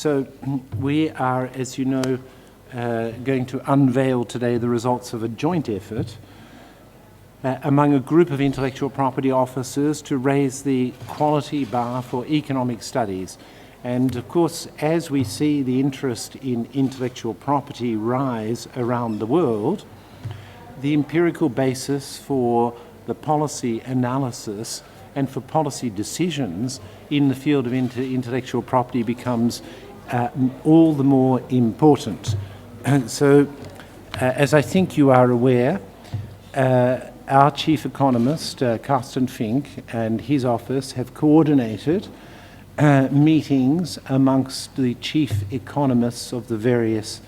So we are, as you know, going to unveil today the results of a joint effort among a group of intellectual property officers to raise the quality bar for economic studies. And of course, as we see the interest in intellectual property rise around the world, the empirical basis for the policy analysis and for policy decisions in the field of intellectual property becomes all the more important. And so, as I think you are aware, our chief economist, Carsten Fink, and his office have coordinated meetings amongst the chief economists of the various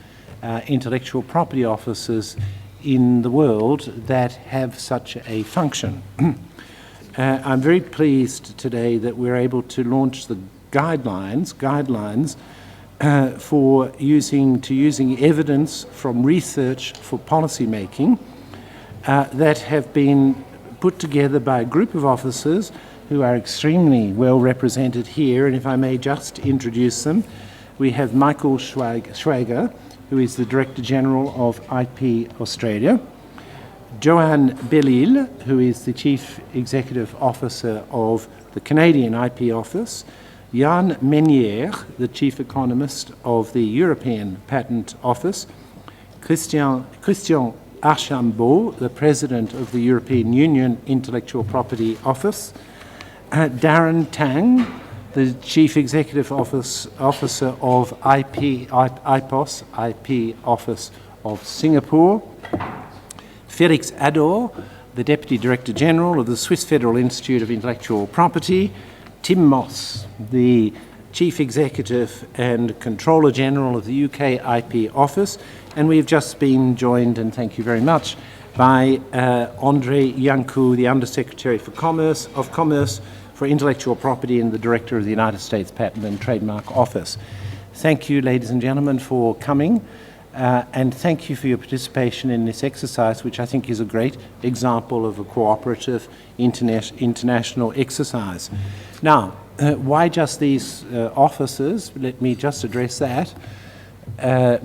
intellectual property offices in the world that have such a function. I'm very pleased today that we're able to launch the guidelines for using evidence from research for policy making that have been put together by a group of officers who are extremely well represented here. And if I may just introduce them, we have Michael Schwager, who is the Director General of IP Australia, Joanne Bellil, who is the Chief Executive Officer of the Canadian IP Office, Jan Menier, the Chief Economist of the European Patent Office, Christian Archambault, the President of the European Union Intellectual Property Office, Darren Tang, the Chief Executive Officer of IPOS, IP Office of Singapore, Felix Ador, the Deputy Director General of the Swiss Federal Institute of Intellectual Property, Tim Moss, the Chief Executive and Controller General of the UK IP Office, and we've just been joined, and thank you very much, by André Iancu, the Undersecretary for Commerce for Intellectual Property and the Director of the United States Patent and Trademark Office. Thank you, ladies and gentlemen, for coming, and thank you for your participation in this exercise, which I think is a great example of a cooperative international exercise. Now, why just these officers? Let me just address that.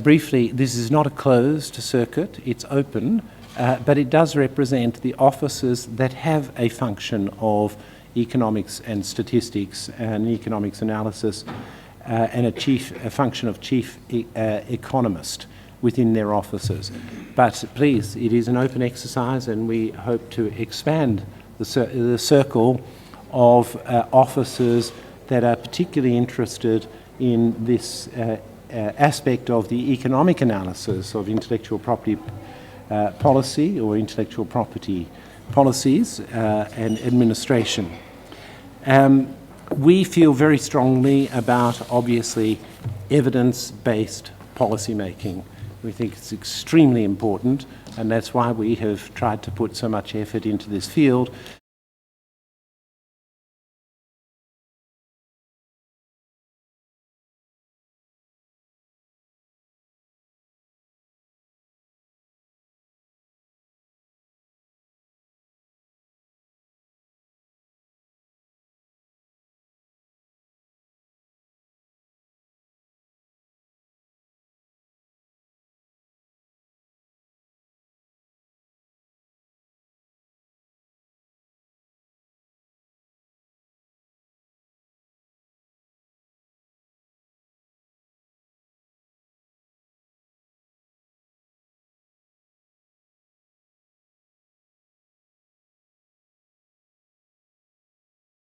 Briefly, this is not a closed circuit, it's open, but it does represent the officers that have a function of economics and statistics and economics analysis and a function of chief economist within their offices. But please, it is an open exercise, and we hope to expand the circle of officers that are particularly interested in this aspect of the economic analysis of intellectual property policy or intellectual property policies and administration. We feel very strongly about, obviously, evidence-based policy making. We think it's extremely important, and that's why we have tried to put so much effort into this field.